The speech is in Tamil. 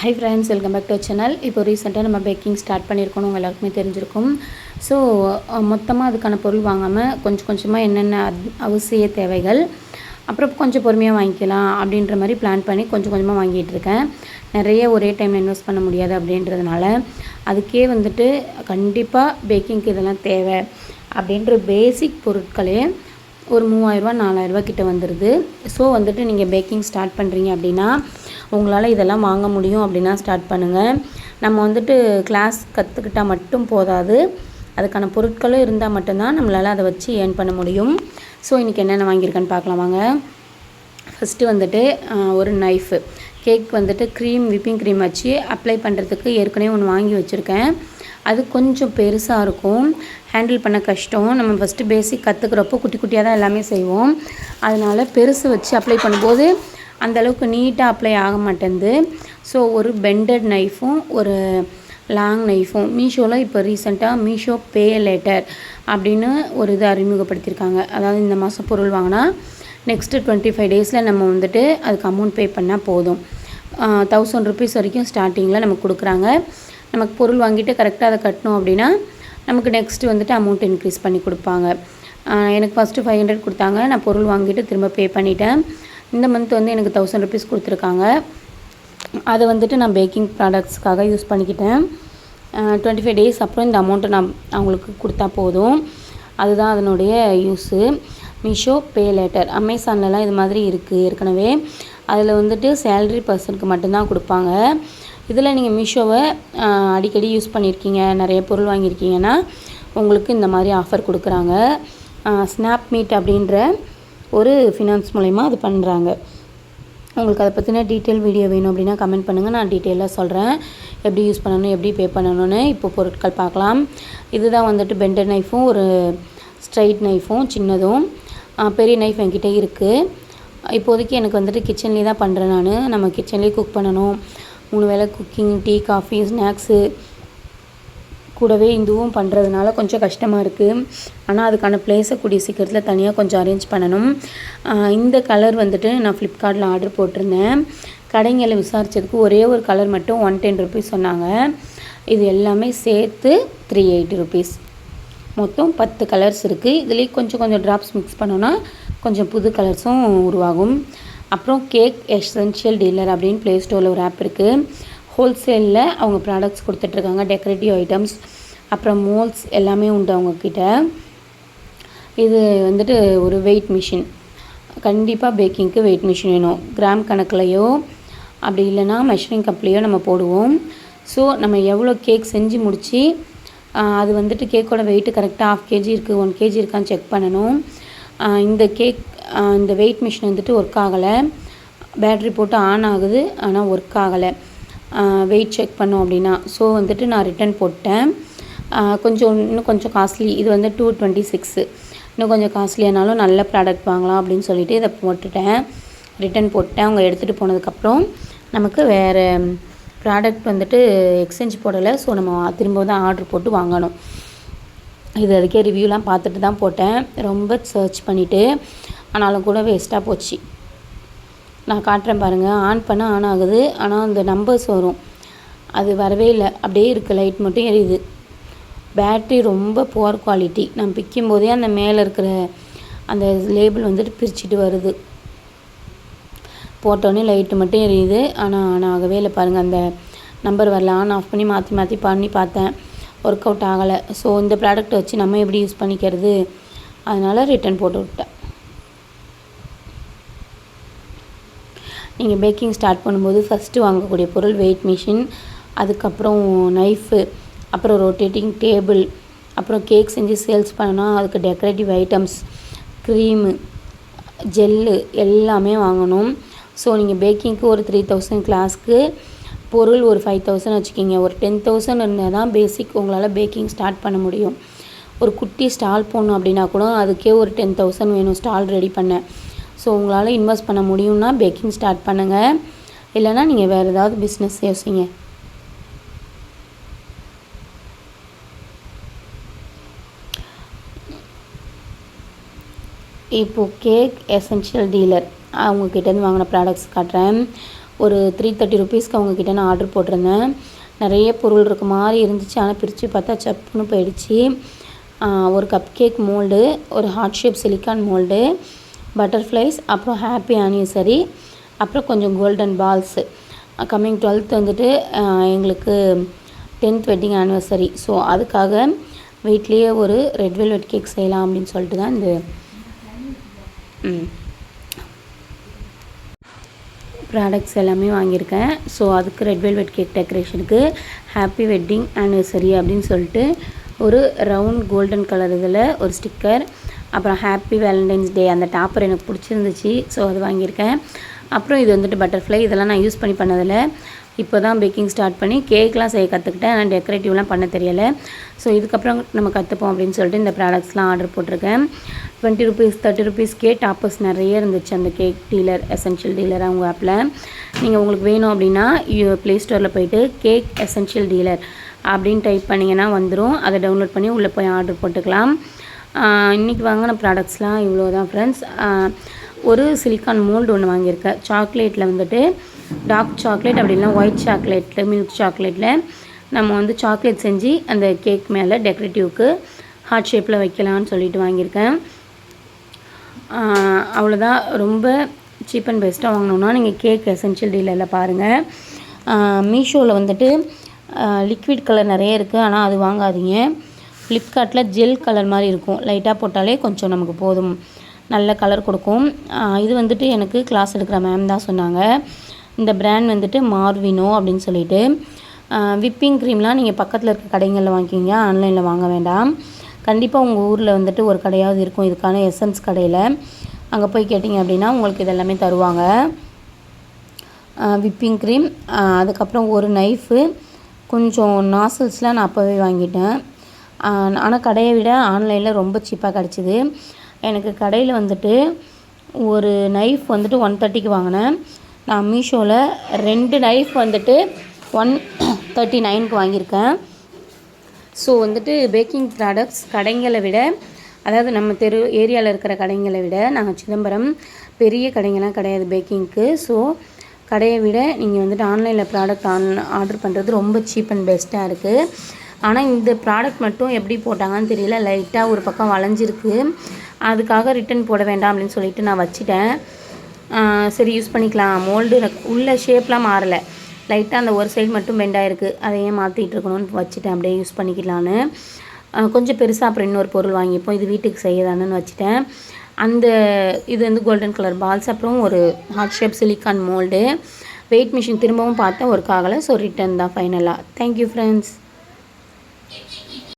High friends, welcome back to channel. இப்போ ரீசெண்டாக நம்ம பேக்கிங் ஸ்டார்ட் பண்ணியிருக்கோம், உங்கள் எல்லாருக்குமே தெரிஞ்சிருக்கும். ஸோ மொத்தமாக அதுக்கான பொருள் வாங்காமல் கொஞ்சம் கொஞ்சமாக என்னென்ன அவசிய தேவைகள், அப்புறம் கொஞ்சம் பொறுமையாக வாங்கிக்கலாம் அப்படின்ற மாதிரி பிளான் பண்ணி கொஞ்சம் கொஞ்சமாக வாங்கிட்டு இருக்கேன். நிறைய ஒரே டைமில் இன்வெஸ்ட் பண்ண முடியாது அப்படின்றதுனால அதுக்கே வந்துட்டு கண்டிப்பாக பேக்கிங்க்கு இதெல்லாம் தேவை அப்படின்ற பேசிக் பொருட்களே ஒரு 3000 4000 கிட்ட வந்துடுது. ஸோ வந்துட்டு நீங்கள் பேக்கிங் ஸ்டார்ட் பண்ணுறீங்க அப்படின்னா உங்களால் இதெல்லாம் வாங்க முடியும் அப்படின்னா ஸ்டார்ட் பண்ணுங்கள். நம்ம வந்துட்டு கிளாஸ் கற்றுக்கிட்டால் மட்டும் போதாது, அதுக்கான பொருட்களும் இருந்தால் மட்டும்தான் நம்மளால் அதை வச்சு ஏர்ன் பண்ண முடியும். ஸோ இன்றைக்கி என்னென்ன வாங்கியிருக்கேன்னு பார்க்கலாம் வாங்க. ஃபஸ்ட்டு வந்துட்டு ஒரு நைஃபு, கேக் வந்துட்டு விப்பிங் க்ரீம் வச்சு அப்ளை பண்ணுறதுக்கு ஏற்கனவே ஒன்று வாங்கி வச்சுருக்கேன். அது கொஞ்சம் பெருசாக இருக்கும், ஹேண்டில் பண்ண கஷ்டம். நம்ம ஃபஸ்ட்டு பேசிக் கற்றுக்கிறப்போ குட்டி குட்டியாக தான் எல்லாமே செய்வோம். அதனால் பெருசு வச்சு அப்ளை பண்ணும்போது அந்தளவுக்கு நீட்டாக அப்ளை ஆக மாட்டேங்குது. ஸோ ஒரு பெண்டட் நைஃபும் ஒரு லாங் நைஃபும் மீஷோவில் இப்போ ரீசெண்டாக மீஷோ பே லேட்டர் அப்படின்னு ஒரு இது அறிமுகப்படுத்தியிருக்காங்க. அதாவது இந்த மாதம் பொருள் வாங்கினா நெக்ஸ்ட்டு 25 டேஸில் நம்ம வந்துட்டு அதுக்கு அமௌண்ட் பே பண்ணால் போதும். 1000 ருபீஸ் வரைக்கும் ஸ்டார்டிங்கில் நமக்கு கொடுக்குறாங்க. நமக்கு பொருள் வாங்கிட்டு கரெக்டாக அதை கட்டணும் அப்படின்னா நமக்கு நெக்ஸ்ட்டு வந்துட்டு அமௌண்ட் இன்க்ரீஸ் பண்ணி கொடுப்பாங்க. எனக்கு ஃபஸ்ட்டு 500 கொடுத்தாங்க, நான் பொருள் வாங்கிட்டு திரும்ப பே பண்ணிட்டேன். இந்த மந்த் வந்து எனக்கு 1000 ருபீஸ் கொடுத்துருக்காங்க. அதை வந்துட்டு நான் பேக்கிங் ப்ராடக்ட்ஸ்க்காக யூஸ் பண்ணிக்கிட்டேன். 25 டேஸ் அப்புறம் இந்த அமௌண்ட்டை நான் அவங்களுக்கு கொடுத்தா போதும். அதுதான் அதனுடைய யூஸு. மீஷோ பே லேட்டர், அமேசான்லலாம் இது மாதிரி இருக்குது ஏற்கனவே. அதில் வந்துட்டு சேலரி பர்சனுக்கு மட்டும்தான் கொடுப்பாங்க. இதில் நீங்கள் மீஷோவை அடிக்கடி யூஸ் பண்ணியிருக்கீங்க, நிறைய பொருள் வாங்கியிருக்கீங்கன்னா உங்களுக்கு இந்த மாதிரி ஆஃபர் கொடுக்குறாங்க. ஸ்னாப் மீட் அப்படின்ற ஒரு ஃபினான்ஸ் மூலயமா அது பண்ணுறாங்க. உங்களுக்கு அதை பற்றின டீட்டெயில் வீடியோ வேணும் அப்படின்னா கமெண்ட் பண்ணுங்கள், நான் டீட்டெயிலாக சொல்கிறேன் எப்படி யூஸ் பண்ணணும், எப்படி பே பண்ணணும்னு. இப்போ பொருட்கள் பார்க்கலாம். இதுதான் வந்துட்டு பெண்டட் நைஃபும் ஒரு ஸ்ட்ரைட் நைஃபும் சின்னதும். பெரிய நைஃப் என்கிட்ட இருக்குது. இப்போதைக்கு எனக்கு வந்துட்டு கிச்சன்லேயே தான் பண்ணுறேன். நம்ம கிச்சன்லேயே குக் பண்ணணும், 3 வேளை குக்கிங், டீ, காஃபி, ஸ்நாக்ஸு கூடவே இதுவும் பண்ணுறதுனால கொஞ்சம் கஷ்டமாக இருக்குது. ஆனால் அதுக்கான ப்ளேஸை கூடிய சீக்கிரத்தில் தனியாக கொஞ்சம் அரேஞ்ச் பண்ணணும். இந்த கலர் வந்துட்டு நான் ஃப்ளிப்கார்ட்டில் ஆர்டர் போட்டிருந்தேன். கடைங்களில் விசாரித்ததுக்கு ஒரே ஒரு கலர் மட்டும் 110 ருபீஸ் சொன்னாங்க. இது எல்லாமே சேர்த்து 380 ருபீஸ். மொத்தம் 10 கலர்ஸ் இருக்குது. இதுலேயே கொஞ்சம் ட்ராப்ஸ் மிக்ஸ் பண்ணோன்னா கொஞ்சம் புது கலர்ஸும் உருவாகும். அப்புறம் கேக் எசென்ஷியல் டீலர் அப்படின்னு ப்ளே ஸ்டோரில் ஒரு ஆப் இருக்குது. ஹோல்சேலில் அவங்க ப்ராடக்ட்ஸ் கொடுத்துட்ருக்காங்க, டெக்கரேட்டிவ் ஐட்டம்ஸ், அப்புறம் மோல்ஸ் எல்லாமே உண்டு அவங்கக்கிட்ட. இது வந்துட்டு ஒரு வெயிட் மிஷின். கண்டிப்பாக பேக்கிங்க்கு வெயிட் மிஷின் வேணும். கிராம் கணக்குலையோ அப்படி இல்லைன்னா மெஷரிங் கப்லேயோ நம்ம போடுவோம். ஸோ நம்ம எவ்வளோ கேக் செஞ்சு முடித்து அது வந்துட்டு கேக்கோட வெயிட்டு கரெக்டாக 1/2 kg இருக்குது, 1 kg இருக்கான்னு செக் பண்ணணும். இந்த வெயிட் மிஷின் வந்துட்டு ஒர்க் ஆகலை. பேட்ரி போட்டு ஆன் ஆகுது, ஆனால் ஒர்க் ஆகலை வெயிட் செக் பண்ணோம் அப்படின்னா. ஸோ வந்துட்டு நான் ரிட்டன் போட்டேன். இன்னும் கொஞ்சம் காஸ்ட்லி, இது வந்து 226, இன்னும் கொஞ்சம் காஸ்ட்லியானாலும் நல்ல ப்ராடக்ட் வாங்கலாம் அப்படின்னு சொல்லிட்டு இதை போட்டுட்டேன், ரிட்டன் போட்டேன். அவங்க எடுத்துகிட்டு போனதுக்கப்புறம் நமக்கு வேறு ப்ராடக்ட் வந்துட்டு எக்ஸ்சேஞ்ச் போடலை. ஸோ நம்ம திரும்ப தான் ஆர்டர் போட்டு வாங்கணும். இது அதுக்கே ரிவ்யூலாம் பார்த்துட்டு தான் போட்டேன், ரொம்ப சர்ச் பண்ணிவிட்டு. ஆனாலும் கூட வேஸ்ட்டாக போச்சு. நான் காட்டுறேன் பாருங்கள். ஆன் பண்ண ஆன் ஆகுது, ஆனால் அந்த நம்பர்ஸ் வரும், அது வரவே இல்லை, அப்படியே இருக்குது, லைட் மட்டும் எரியுது. பேட்ரி ரொம்ப புவர் குவாலிட்டி. நான் பிக்கும் போதே அந்த மேலே இருக்கிற அந்த லேபிள் வந்துட்டு பிரிச்சுட்டு வருது. போட்டோடனே லைட்டு மட்டும் எரியுது, ஆனால் ஆன் ஆகவே இல்லை பாருங்கள். அந்த நம்பர் வரல. ஆன் ஆஃப் பண்ணி மாற்றி பண்ணி பார்த்தேன், ஒர்க் அவுட் ஆகலை. ஸோ இந்த ப்ராடக்ட்டை வச்சு நம்ம எப்படி யூஸ் பண்ணிக்கிறது, அதனால் ரிட்டன் போட்டு விட்டேன். நீங்கள் பேக்கிங் ஸ்டார்ட் பண்ணும்போது ஃபஸ்ட்டு வாங்கக்கூடிய பொருள் வெயிட் மிஷின், அதுக்கப்புறம் நைஃபு, அப்புறம் ரொட்டேட்டிங் டேபிள், அப்புறம் கேக் செஞ்சு சேல்ஸ் பண்ணனா அதுக்கு டெக்கரேட்டிவ் ஐட்டம்ஸ், க்ரீமு, ஜெல்லு எல்லாமே வாங்கணும். ஸோ நீங்கள் பேக்கிங்க்கு ஒரு 3000 கிளாஸ்க்கு பொருள் ஒரு 5000 வச்சுக்கிங்க. ஒரு 10,000 இருந்தால் தான் பேசிக் உங்களால் பேக்கிங் ஸ்டார்ட் பண்ண முடியும். ஒரு குட்டி ஸ்டால் போடணும் அப்படின்னா கூட அதுக்கே ஒரு 10,000 வேணும் ஸ்டால் ரெடி பண்ண. ஸோ உங்களால் இன்வெஸ்ட் பண்ண முடியும்னா பேக்கிங் ஸ்டார்ட் பண்ணுங்கள், இல்லைனா நீங்கள் வேறு ஏதாவது பிஸ்னஸ் யோசிங்க. இப்போது கேக் எசென்ஷியல் டீலர் அவங்கக்கிட்டேருந்து வாங்கின ப்ராடக்ட்ஸ் காட்டுறேன். ஒரு 330 ருபீஸ்க்கு அவங்கக்கிட்ட நான் ஆர்டர் போட்டிருந்தேன். நிறைய பொருள் இருக்க மாதிரி இருந்துச்சு. ஆனால் பிரித்து பார்த்தா சப்புன்னு போயிடுச்சு. ஒரு கப் கேக் மோல்டு, ஒரு heart shape silicone mould, butterflies, அப்புறம் ஹாப்பி ஆனிவர்சரி, அப்புறம் கொஞ்சம் கோல்டன் பால்ஸு. கம்மிங் 12th வந்துட்டு எங்களுக்கு 10th வெட்டிங் ஆனிவர்சரி. ஸோ அதுக்காக வீட்லேயே ஒரு ரெட் வெல்வெட் கேக் செய்யலாம் அப்படின்னு சொல்லிட்டு தான் இந்த ப்ராடக்ட்ஸ் எல்லாமே வாங்கியிருக்கேன். ஸோ அதுக்கு ரெட் வெல்வெட் கேக் டெக்கரேஷனுக்கு ஹாப்பி வெட்டிங் ஆனிவர்சரி அப்படின்னு சொல்லிட்டு ஒரு ரவுண்ட் கோல்டன் கலர் இதில் ஒரு ஸ்டிக்கர், அப்புறம் ஹாப்பி வேலண்டைன்ஸ் டே அந்த டாப்பர் எனக்கு பிடிச்சிருந்துச்சு. ஸோ அது வாங்கியிருக்கேன். அப்புறம் இது வந்துட்டு பட்டர்ஃப்ளை. இதெல்லாம் நான் யூஸ் பண்ணி பண்ணதில்லை. இப்போ தான் பேக்கிங் ஸ்டார்ட் பண்ணி கேக்லாம் செய்ய கற்றுக்கிட்டேன். ஆனால் டெக்கரேட்டிவ்லாம் பண்ண தெரியலை. ஸோ இதுக்கப்புறம் நம்ம கற்றுப்போம் அப்படின்னு சொல்லிட்டு இந்த ப்ராடக்ட்ஸ்லாம் ஆர்டர் போட்டிருக்கேன். 20 ருபீஸ் 30 ருபீஸ்க்கே டாப்பர்ஸ் நிறைய இருந்துச்சு அந்த கேக் டீலர், எசென்ஷியல் டீலர் அவங்க ஆப்பில். நீங்கள் உங்களுக்கு வேணும் அப்படின்னா ப்ளே ஸ்டோரில் போய்ட்டு கேக் எசென்ஷியல் டீலர் அப்படின்னு டைப் பண்ணிங்கன்னா வந்துடும். அதை டவுன்லோட் பண்ணி உள்ளே போய் ஆர்டர் போட்டுக்கலாம். இன்றைக்கி வாங்கின ப்ராடக்ட்ஸ்லாம் இவ்வளோ தான் ஃப்ரெண்ட்ஸ். ஒரு சிலிக்கான் மோல்டு ஒன்று வாங்கியிருக்கேன். சாக்லேட்டில் வந்துட்டு டார்க் சாக்லேட் அப்படி இல்லைனா ஒயிட் சாக்லேட்டில் மில்க் சாக்லேட்டில் நம்ம வந்து சாக்லேட் செஞ்சு அந்த கேக் மேலே டெக்கரேட்டிவ்க்கு ஹார்ட் ஷேப்பில் வைக்கலான்னு சொல்லிட்டு வாங்கியிருக்கேன். அவ்வளோதான். ரொம்ப சீப் அண்ட் பெஸ்ட்டாக வாங்கணுன்னா நீங்கள் கேக் எசென்ஷியல் டீலரில் பாருங்கள். மீஷோவில் வந்துட்டு லிக்விட் கலர் நிறைய இருக்குது, ஆனால் அது வாங்காதீங்க. ஃப்ளிப்கார்ட்டில் ஜெல் கலர் மாதிரி இருக்கும். லைட்டாக போட்டாலே கொஞ்சம் நமக்கு போதும், நல்ல கலர் கொடுக்கும். இது வந்துட்டு எனக்கு கிளாஸ் எடுக்கிற மேம் தான் சொன்னாங்க. இந்த பிராண்ட் வந்துட்டு மார்வினோ அப்படின்னு சொல்லிட்டு. விப்பிங் க்ரீம்லாம் நீங்கள் பக்கத்தில் இருக்க கடைகளில் வாங்கிக்கிங்க, ஆன்லைனில் வாங்க வேண்டாம். கண்டிப்பாக உங்கள் ஊரில் வந்துட்டு ஒரு கடையாவது இருக்கும் இதுக்கான எசன்ஸ் கடையில். அங்கே போய் கேட்டிங்க அப்படின்னா உங்களுக்கு இதெல்லாமே தருவாங்க. விப்பிங் க்ரீம், அதுக்கப்புறம் ஒரு நைஃபு, கொஞ்சம் நாசல்ஸ்லாம் நான் அப்போவே வாங்கிட்டேன். ஆனால் கடையை விட ஆன்லைனில் ரொம்ப சீப்பாக கிடச்சிது. எனக்கு கடையில் வந்துட்டு ஒரு நைஃப் வந்துட்டு 130க்கு வாங்கினேன். நான் மீஷோவில் 2 நைஃப் வந்துட்டு 139க்கு வாங்கியிருக்கேன். ஸோ வந்துட்டு பேக்கிங் ப்ராடக்ட்ஸ் கடைங்களை விட, அதாவது நம்ம தெரு ஏரியாவில் இருக்கிற கடைங்களை விட, நாங்கள் சிதம்பரம் பெரிய கடைங்கள்லாம் கிடையாது பேக்கிங்க்கு. ஸோ கடையை விட நீங்கள் வந்துட்டு ஆன்லைனில் ப்ராடக்ட் ஆர்டர் பண்ணுறது ரொம்ப சீப் அண்ட் பெஸ்ட்டாக இருக்குது. ஆனால் இந்த ப்ராடக்ட் மட்டும் எப்படி போட்டாங்கன்னு தெரியல, லைட்டாக ஒரு பக்கம் வளைஞ்சிருக்கு. அதுக்காக ரிட்டன் போட வேண்டாம் அப்படின்னு சொல்லிட்டு நான் வச்சுட்டேன். சரி யூஸ் பண்ணிக்கலாம். மோல்டு உள்ள ஷேப்லாம் மாறலை, லைட்டாக அந்த ஒரு சைடு மட்டும் பெண்டாயிருக்கு. அதையே மாற்றிட்டு இருக்கணும்னு வச்சுட்டேன், அப்படியே யூஸ் பண்ணிக்கலான்னு. கொஞ்சம் பெருசாக அப்புறம் இன்னொரு பொருள் வாங்கிப்போம், இது வீட்டுக்கு செய்யதானு வச்சுட்டேன். அந்த இது வந்து கோல்டன் கலர் பால்ஸ், அப்புறம் ஒரு heart shape silicone mould. Weight machine திரும்பவும் பார்த்தேன், ஒர்க் ஆகலை. ஸோ ரிட்டன் தான் ஃபைனலாக. Thank you friends.